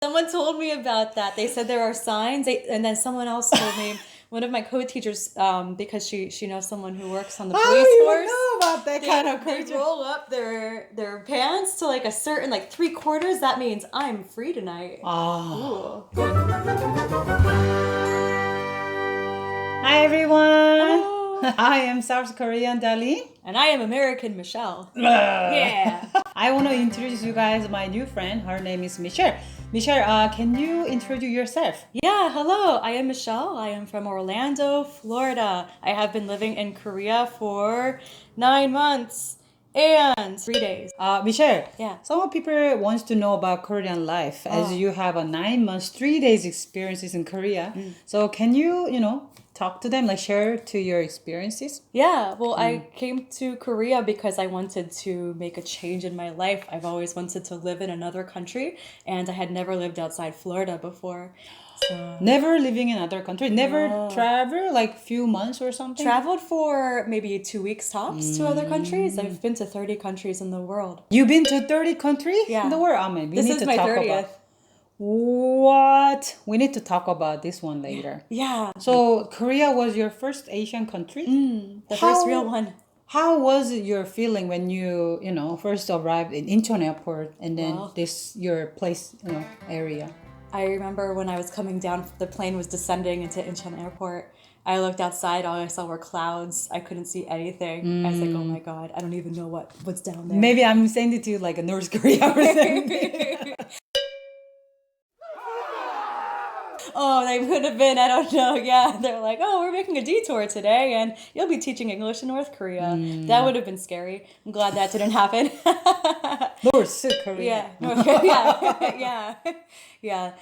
Someone told me about that. They said there are signs, and then someone else told me, one of my co-teachers, because she knows someone who works on the How police do you force. know about that kind of They culture? roll up their pants to like a certain, like 3/4. That means I'm free tonight. Oh. Ooh. Hi everyone. Hello. I am South Korean Darlene. And I am American Michelle. Yeah. I want to introduce you guys my new friend. Her name is Michelle. Michelle, can you introduce yourself? Yeah, hello. I am Michelle. I am from Orlando, Florida. I have been living in Korea for 9 months and 3 days. Michelle, Yeah. some people wants to know about Korean life as you have a 9 months, 3 days experiences in Korea. So can you talk to them, like share to your experiences? Yeah, well, I came to Korea because I wanted to make a change in my life. I've always wanted to live in another country, and I had never lived outside Florida before. So Never living in another country, never travel like few months or something? traveled for maybe 2 weeks tops to other countries. I've been to 30 countries in the world. You've been to 30 countries Yeah. in the world? Oh, man, we This need is to my talk 30th. about what? We need to talk about this one later. Yeah, So Korea was your first Asian country? the first real one. How was your feeling when you first arrived in Incheon airport and then Well. this your place, area? I remember when I was coming down, the plane was descending into Incheon Airport. I looked outside, all I saw were clouds. I couldn't see anything. I was like, oh my God, I don't even know what's down there. Maybe I'm sending it to like a North Korea or something. Oh, they would have been, I don't know. Yeah, they're like, oh, we're making a detour today and you'll be teaching English in North Korea. That would have been scary. I'm glad that didn't happen. North Korea. Yeah, North Korea. Yeah, yeah.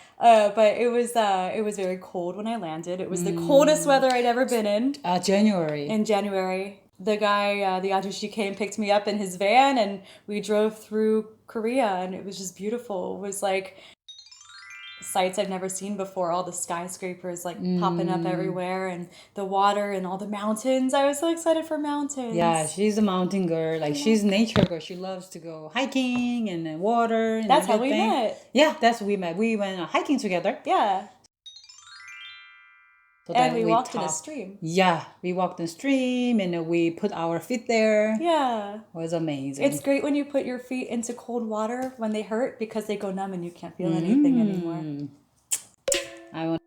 But it was very cold when I landed. It was the coldest weather I'd ever been in. January. In January. The guy, the ajushi came, picked me up in his van, and we drove through Korea, and it was just beautiful. It was like sights I've never seen before. All the skyscrapers like popping up everywhere, and the water and all the mountains. I was so excited for mountains. Yeah, she's a mountain girl. Like she's nature girl. She loves to go hiking and then water. And That's how we everything. met. Yeah, that's how we met. We went hiking together. Yeah. So And then we walked in a talked. stream. Yeah, we walked in the stream and then we put our feet there. Yeah. It was amazing. It's great when you put your feet into cold water when they hurt because they go numb and you can't feel anything anymore. I want.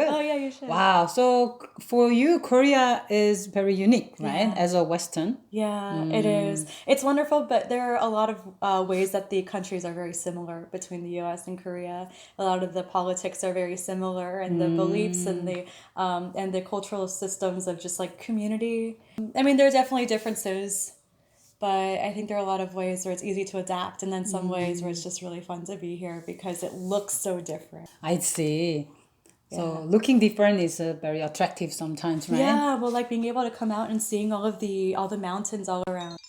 Oh yeah, you should. Wow. So for you, Korea is very unique, right? Yeah. As a Western. Yeah, it is. It's wonderful, but there are a lot of ways that the countries are very similar between the U.S. and Korea. A lot of the politics are very similar, and the beliefs and the cultural systems of just like community. I mean, there are definitely differences, but I think there are a lot of ways where it's easy to adapt, and then some ways where it's just really fun to be here because it looks so different. I see. So looking different is very attractive sometimes, right? Yeah, well, like being able to come out and seeing all the mountains all around.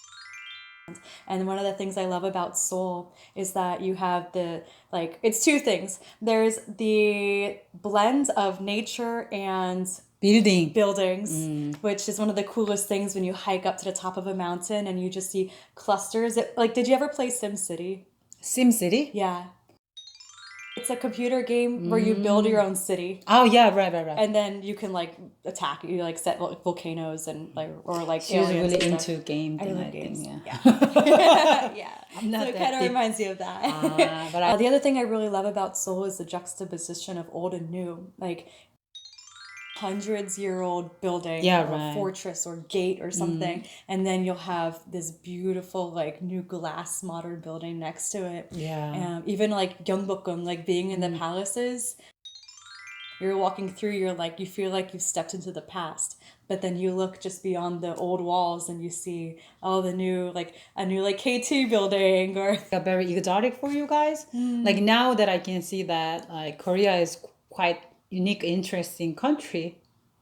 And one of the things I love about Seoul is that you have it's two things. There's the blend of nature and buildings, which is one of the coolest things when you hike up to the top of a mountain and you just see clusters. Did you ever play SimCity? SimCity? Yeah. It's a computer game where you build your own city. Oh yeah, right. And then you can attack, you set volcanoes and or She was aliens really and stuff. into games. I and love I think, games. yeah. Yeah. I'm not So it that kind of deep. reminds you of that. But The other thing I really love about Seoul is the juxtaposition of old and new. Like hundreds-year-old building or fortress or gate or something, and then you'll have this beautiful new glass modern building next to it. Yeah. Even Gyeongbokgung, being in the palaces. You're walking through, you feel like you've stepped into the past, but then you look just beyond the old walls and you see all the new, a new KT building or... Very exotic for you guys. Like now that I can see that Korea is quite unique, interesting country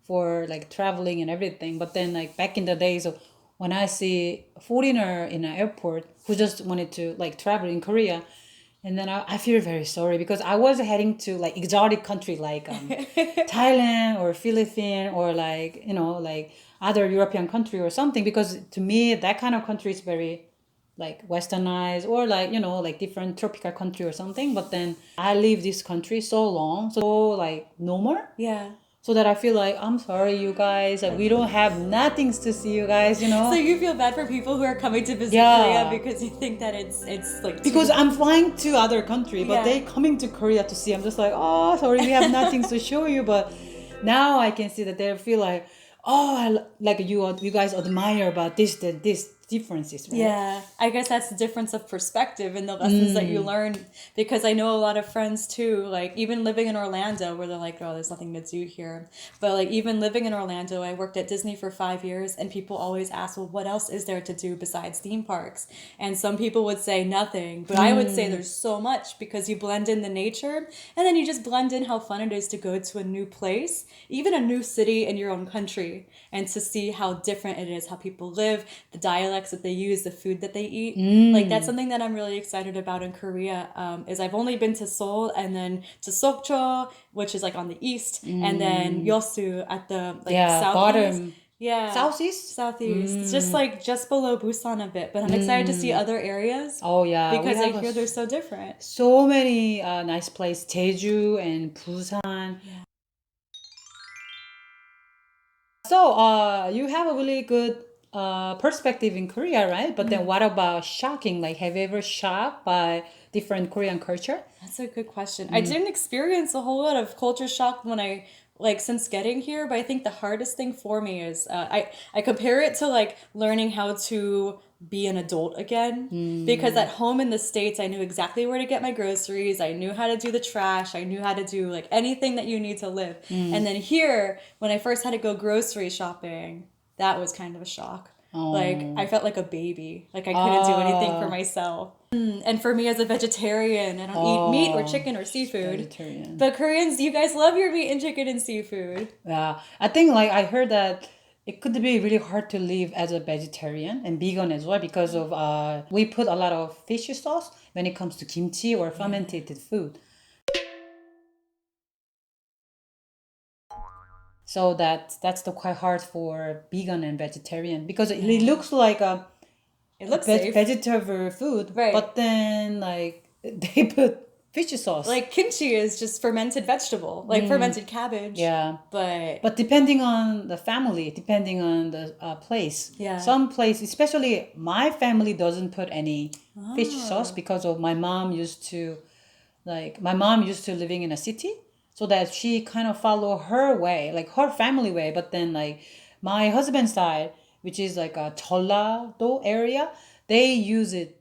for traveling and everything. But then back in the days of when I see a foreigner in an airport who just wanted to travel in Korea, and then I feel very sorry because I was heading to exotic country Thailand or Philippines or other European country or something, because to me that kind of country is very like westernized or like, you know, like different tropical country or something. But then I live this country so long, so like no more. Yeah. So that I feel like, I'm sorry, you guys, that we don't have nothing to see you guys, you know? So you feel bad for people who are coming to visit Yeah. Korea because you think that it's like Because I'm flying to other country, but Yeah. they coming to Korea to see. I'm just like, oh, sorry, we have nothing to show you. But now I can see that they feel like, oh, like you guys admire about this differences, right? Yeah, I guess that's the difference of perspective and the lessons that you learn. Because I know a lot of friends too, like even living in Orlando, where they're like, oh, there's nothing to do here. But like even living in Orlando, I worked at Disney for 5 years, and people always ask, well, what else is there to do besides theme parks? And some people would say nothing, but I would say there's so much, because you blend in the nature, and then you just blend in how fun it is to go to a new place, even a new city in your own country, and to see how different it is, how people live, the dialects that they use, the food that they eat. Like that's something that I'm really excited about in Korea. Is I've only been to Seoul and then to Sokcho, which is like on the east, and then Yosu at the like Yeah, southeast. bottom. Yeah. Southeast? Southeast. Just like just below Busan a bit. But I'm excited to see other areas. Oh yeah, we Because I have hear they're so different. so many nice places, Jeju and Busan. So you have a really good perspective in Korea, right? But then what about shocking? Like, have you ever shocked by different Korean culture? That's a good question. I didn't experience a whole lot of culture shock when I like since getting here, but I think the hardest thing for me is I compare it to like learning how to be an adult again, because at home in the States I knew exactly where to get my groceries, I knew how to do the trash, I knew how to do like anything that you need to live. And then here when I first had to go grocery shopping, that was kind of a shock. Like I felt like a baby, like I couldn't do anything for myself. And for me as a vegetarian, I don't eat meat or chicken or seafood. Vegetarian. But Koreans, you guys love your meat and chicken and seafood. Yeah, I think like I heard that it could be really hard to live as a vegetarian and vegan as well, because of we put a lot of fish sauce when it comes to kimchi or fermented food. So that's the quite hard for vegan and vegetarian, because it looks like a It looks safe. vegetable food, Right. but then like they put fish sauce. Like kimchi is just fermented vegetable, like fermented cabbage. Yeah. But Depending on the family, depending on the place. Yeah. Some place, especially my family doesn't put any fish sauce, because of my mom used to living in a city, so that she kind of follow her way, like her family way. But then like my husband's side, which is like a Jeollado area, they use it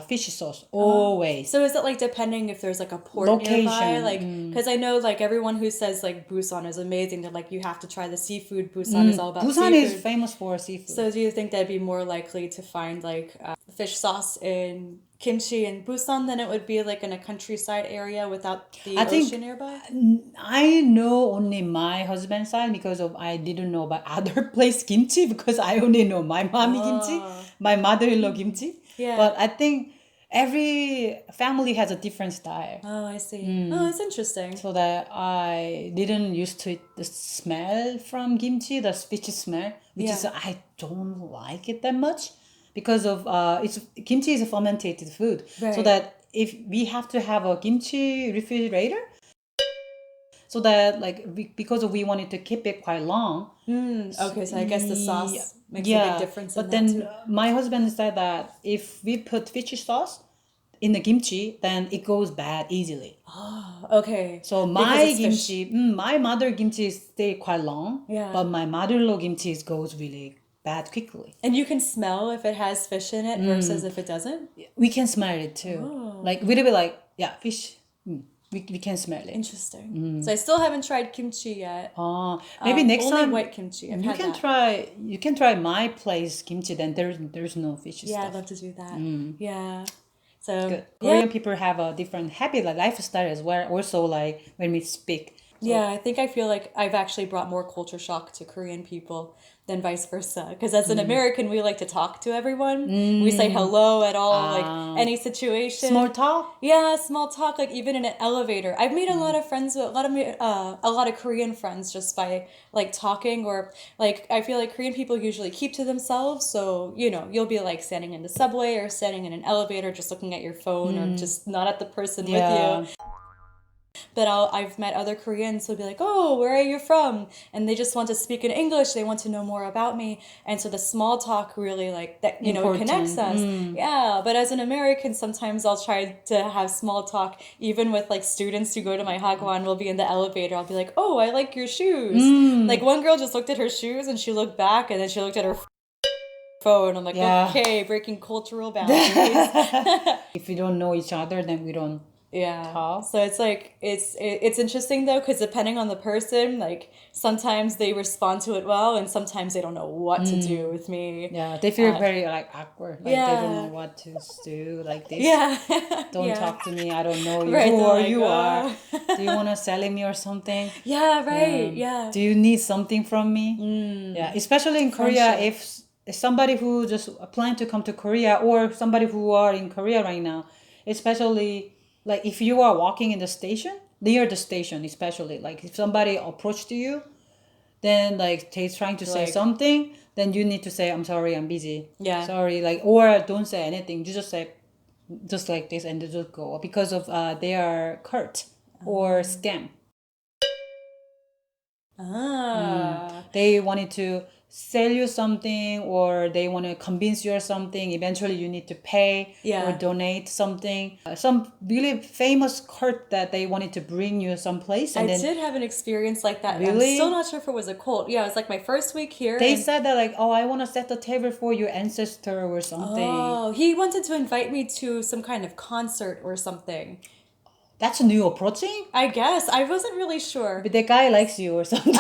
fish sauce always. so is it like depending if there's like a port Location, nearby? Like, because I know like everyone who says like Busan is amazing, they're like you have to try the seafood. Busan is all about Busan seafood. is famous for seafood. So do you think that'd be more likely to find like fish sauce in kimchi in Busan than it would be like in a countryside area without the ocean nearby? I know only my husband's side, because of I didn't know about other place kimchi, because I only know my mommy kimchi, my mother-in-law kimchi. Yeah. But I think every family has a different style. Oh, I see. Oh, it's interesting. So that I didn't used to the smell from kimchi, the fish smell, which is I don't like it that much, because of it's kimchi is a fermented food. So Right. that if we have to have a kimchi refrigerator, so that like because we wanted to keep it quite long. Okay, so I guess the sauce makes a big difference. But in then that too. my husband said that if we put fish sauce in the kimchi, then it goes bad easily. Okay. So Because my it's fish. kimchi, my mother kimchi stay quite long. Yeah. But my mother-in-law kimchi goes really bad quickly. And you can smell if it has fish in it versus if it doesn't. We can smell it too. Like we'll be like, yeah, fish. We can smell it. Interesting. So I still haven't tried kimchi yet. Maybe next only time white kimchi. I've you had can that. try. You can try my place kimchi. Then there's no fish Yeah, I'd stuff. love to do that. Yeah. So Good. yeah, Korean people have a different habit, like lifestyle as well. Also, like when we speak. yeah. I think I feel like I've actually brought more culture shock to Korean people than vice versa. Because as an American, we like to talk to everyone. We say hello at all, like any situation. Small talk? Yeah, small talk, like even in an elevator. I've made a lot of friends with a lot of Korean friends just by like talking, or like I feel like Korean people usually keep to themselves. So, you know, you'll be like standing in the subway or standing in an elevator just looking at your phone or just not at the person with you. But I've met other Koreans who'll be like, oh, where are you from? And they just want to speak in English. They want to know more about me. And so the small talk really like that, you know, connects us. Yeah. But as an American, sometimes I'll try to have small talk, even with like students who go to my hagwon. We'll be in the elevator. I'll be like, oh, I like your shoes. Like one girl just looked at her shoes and she looked back and then she looked at her phone. I'm like, okay, breaking cultural boundaries. If we don't know each other, then we don't talk. So it's like it's interesting though, because depending on the person, like sometimes they respond to it well and sometimes they don't know what to do with me. Yeah, they feel very like awkward, like they don't know what to do, like this. Don't talk to me, I don't know you, who are you are. Do you want to sell me or something? Do you need something from me? Especially in Korea, if somebody who just plan to come to Korea, or somebody who are in Korea right now, especially like if you are walking in the station, near the station, especially like if somebody approached you, then like they're trying to say something, then you need to say, I'm sorry, I'm busy. Sorry, like, or don't say anything. You just say just like this and they just go because of they are curt or scam. They wanted to sell you something, or they want to convince you or something. Eventually you need to pay or donate something. Some really famous cult that they wanted to bring you someplace. And I did have an experience like that. Really? I'm still not sure if it was a cult. Yeah, it was like my first week here. They said that like, oh, I want to set the table for your ancestor or something. Oh, he wanted to invite me to some kind of concert or something. That's a new approaching? I guess. I wasn't really sure. But the guy likes you or something.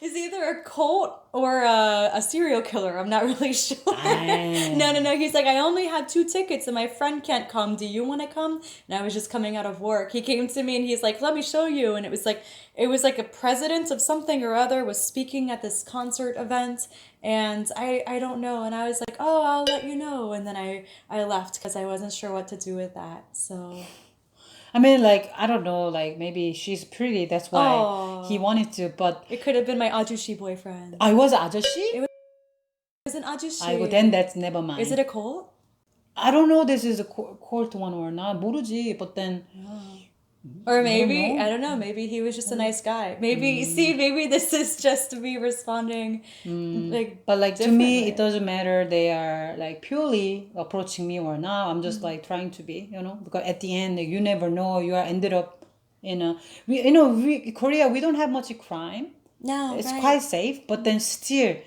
He's either a cult or a serial killer. I'm not really sure. No. He's like, I only have 2 tickets and my friend can't come. Do you want to come? And I was just coming out of work. He came to me and he's like, let me show you. And it was like a president of something or other was speaking at this concert event. And I don't know. And I was like, oh, I'll let you know. And then I left because I wasn't sure what to do with that. So... I mean, like, I don't know, like, maybe she's pretty, that's why he wanted to, but... It could have been my ajushi boyfriend. I was ajushi? It was an ajushi. Then that's never mind. Is it a cult? I don't know this is a cult one or not. 모르지, but then... Or maybe, I don't know, maybe he was just a nice guy. Maybe, maybe this is just me responding like But like to me, it doesn't matter they are like purely approaching me or not. I'm just like trying to be, you know, because at the end, like, you never know, you are ended up in a... Korea, we don't have much crime. No, it's quite safe, but then still...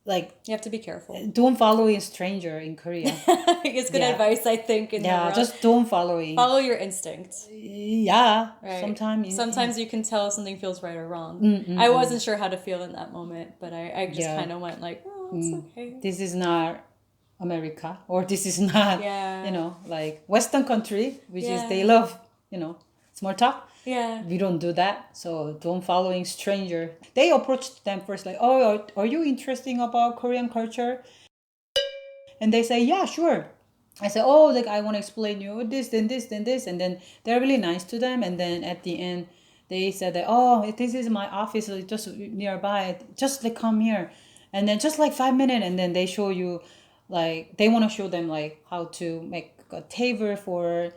Like you have to be careful. Don't follow a stranger in Korea. It's good advice, I think. Just don't follow it. Follow your instinct. Yeah, right. Sometimes you can tell something feels right or wrong. I wasn't sure how to feel in that moment, but I just kind of went like, oh, it's okay. This is not America, or this is not like Western country, which is they love small talk. Yeah. We don't do that. So don't following stranger. They approached them first like, oh, are you interested about Korean culture? And they say, yeah, sure. I say, oh, like I want to explain you this, then this, then this. And then they're really nice to them. And then at the end, they said that, oh, this is my office just nearby. Just like come here. And then just like 5 minutes. And then they show you like, they want to show them like how to make a table for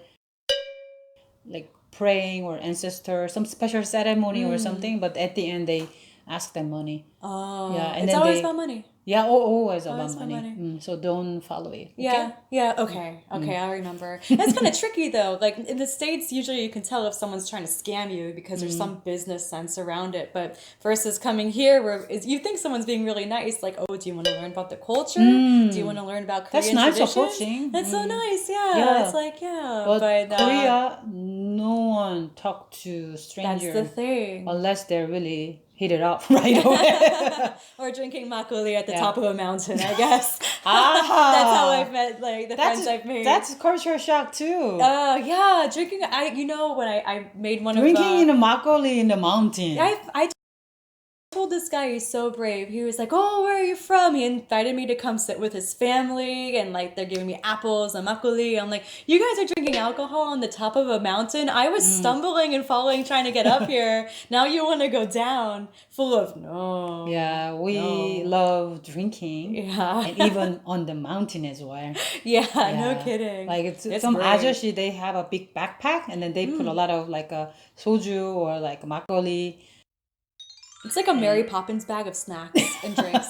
like praying or ancestor, some special ceremony or something, but at the end they ask them money. And it's always about money. Yeah, always about money. So don't follow it. Okay, I remember. That's kind of tricky though. Like in the States, usually you can tell if someone's trying to scam you because there's some business sense around it. But versus coming here, where you think someone's being really nice, like, oh, do you want to learn about the culture? Do you want to learn about Korean traditions? That's nice approaching. That's so nice. Yeah, it's like But Korea, no one talk to stranger. That's the thing. Unless they're really hit it up right away. Or drinking makgeolli at the top of a mountain, I guess. That's how I've met like the friends I've made. That's culture shock too. Yeah, drinking. When I made one drinking in a makgeolli in the mountain. I told told this guy he's so brave. He was like, "Oh, where are you from?" He invited me to come sit with his family, and like they're giving me apples and makgeolli. I'm like, "You guys are drinking alcohol on the top of a mountain? I was stumbling and falling trying to get up here. Now you want to go down?" Full of no. Yeah, we love drinking. Yeah. And even on the mountain as well. Yeah, no Yeah. kidding. Like It's some great. ajushi, they have a big backpack and then they put a lot of like a soju or like makgeolli. It's like a Mary Poppins bag of snacks and drinks.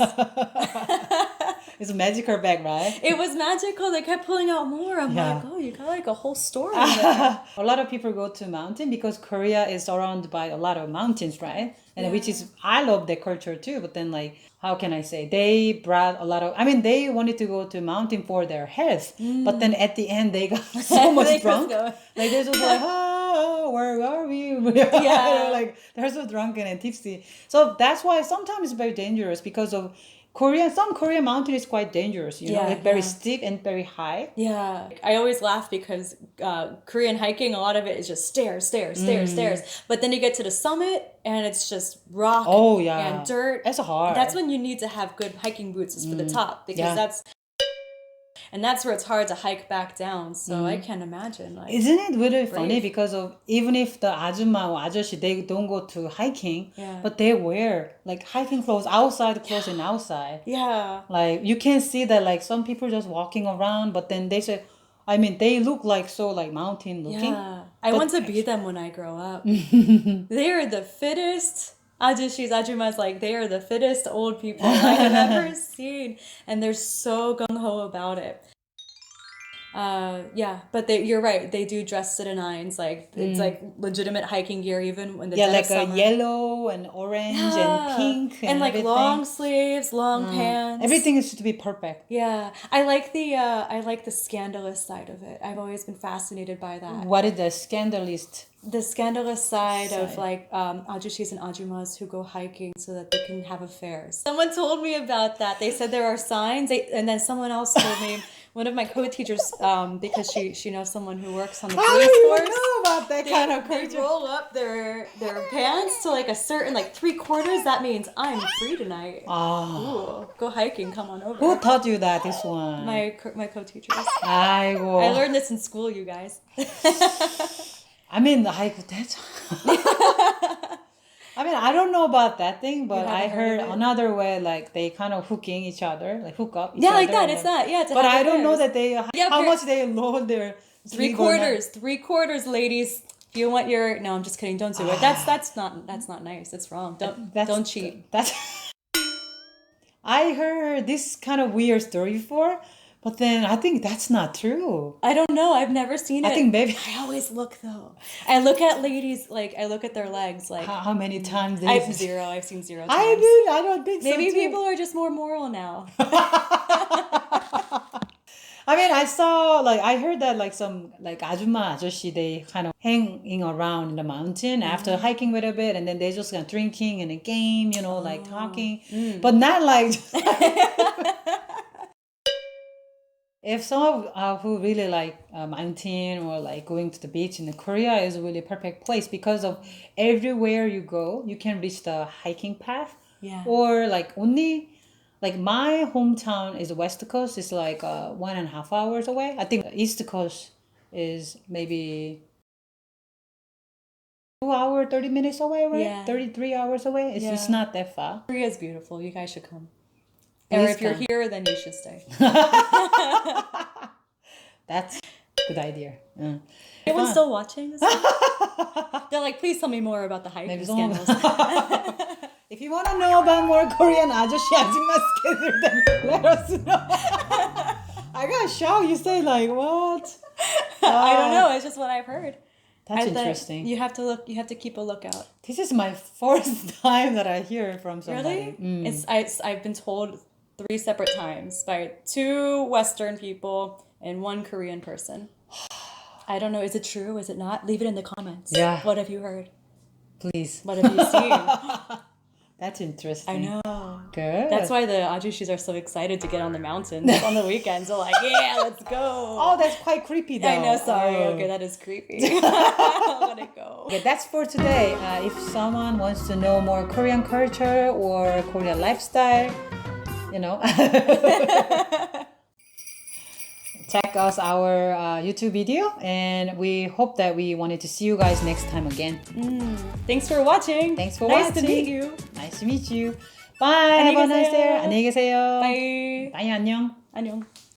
It's a magical bag, right? It was magical. They kept pulling out more. I'm Yeah. like, oh, you got like a whole store in there. A lot of people go to mountain because Korea is surrounded by a lot of mountains, right? And which is, I love their culture too. But then like, how can I say? They brought a lot of, I mean, they wanted to go to mountain for their health. But then at the end, they got so much They drunk. just go- Like they're just like, oh, where are we? Yeah. Like they're so drunken and tipsy. So that's why sometimes it's very dangerous because of some Korean mountain is quite dangerous, you know, Yeah, like very yeah. steep and very high. Yeah. I always laugh because Korean hiking, a lot of it is just stairs, stairs, stairs, stairs. But then you get to the summit and it's just rock Oh, yeah. and dirt. That's hard. That's when you need to have good hiking boots is for the top because Yeah. that's where it's hard to hike back down. So I can't imagine. Like, Isn't it really funny because of even if the ajumma or ajoshi they don't go to hiking, Yeah. but they wear like hiking clothes outside clothes and outside. yeah. Like you can see that like some people just walking around, but then they say, I mean they look like so like mountain looking. Yeah. I want to be them when I grow up. They are the fittest ajushis, ajumas, like they are the fittest old people I have ever seen. And they're so gung-ho about it. Yeah, but you're right. They do dress to the nines. Like it's like legitimate hiking gear, even when the Yeah, dead like of a summer. yellow and orange and pink and like everything. long sleeves, long pants. Everything is to be perfect. Yeah, I like the scandalous side of it. I've always been fascinated by that. What is the scandalist? The scandalous side of like ajushis and ajumas who go hiking so that they can have affairs. Someone told me about that. They said there are signs, and then someone else told me. One of my co-teachers, because she knows someone who works on the I police don't force. even know about that kind of They culture. roll up their pants to like a certain like 3/4. That means I'm free tonight. Ooh, go hiking. Come on over. Who taught you that? This one. My co-teachers. 아이고. I learned this in school, you guys. I mean, that's. I mean, I don't know about that thing, but I haven't heard heard of it? another way, like they kind of hooking each other, like hook up. Yeah, like that. It's that. Yeah. But I don't know that they Yeah, how you're- much they load their sleeve or not. 3/4, ladies. If you want your no, I'm just kidding. Don't do it. That's not nice. It's wrong. Don't cheat. That's. I heard this kind of weird story before, but then I think that's not true. I don't know. I've never seen it. I think maybe I always look though. I look at ladies like I look at their legs like how many times they. I've zero. I've seen 0 times. I don't think so. Maybe too. people are just more moral now. I mean, I heard that like some like ajumma, ajoshi, they kind of hanging around in the mountain after hiking with a bit, and then they just kind of drinking in a game, you know, like talking, but not like. If some of who really like mountain or like going to the beach in Korea is a really perfect place because of everywhere you go, you can reach the hiking path. Yeah. Or like only. Like my hometown is West Coast. It's like 1.5 hours away. I think East Coast is maybe 2 hours, 30 minutes away, right? Yeah. 33 hours away. It's Yeah. not that far. Korea is beautiful. You guys should come. Please Or if you're come. here, then you should stay. That's a good idea. Yeah. Anyone still watching this? They're like, please tell me more about the hiking Maybe someone- scandals. If you want to know about more Korean ajushi ajumma schedule, then let us know. I got shocked. You say like what? I don't know. It's just what I've heard. That's I thought interesting. You have to look. You have to keep a lookout. This is my first time that I hear it from somebody. Really? I've been told 3 separate times by 2 Western people and 1 Korean person. I don't know. Is it true? Is it not? Leave it in the comments. Yeah. What have you heard? Please. What have you seen? That's I interesting. know. Good. That's why the ajushis are so excited to get on the mountains on the weekends. They're like, yeah, let's go. Oh, that's quite creepy though. I know, sorry. Oh. Okay, that is creepy. I'll let it go. Okay, that's for today. If someone wants to know more Korean culture or Korean lifestyle, you know, check us our YouTube video, and we hope that we wanted to see you guys next time again. Thanks for watching. Thanks for nice watching. to meet you. Nice to meet you. Bye. Have a nice day. 안녕히 계세요. Bye. Bye. 안녕. 안녕.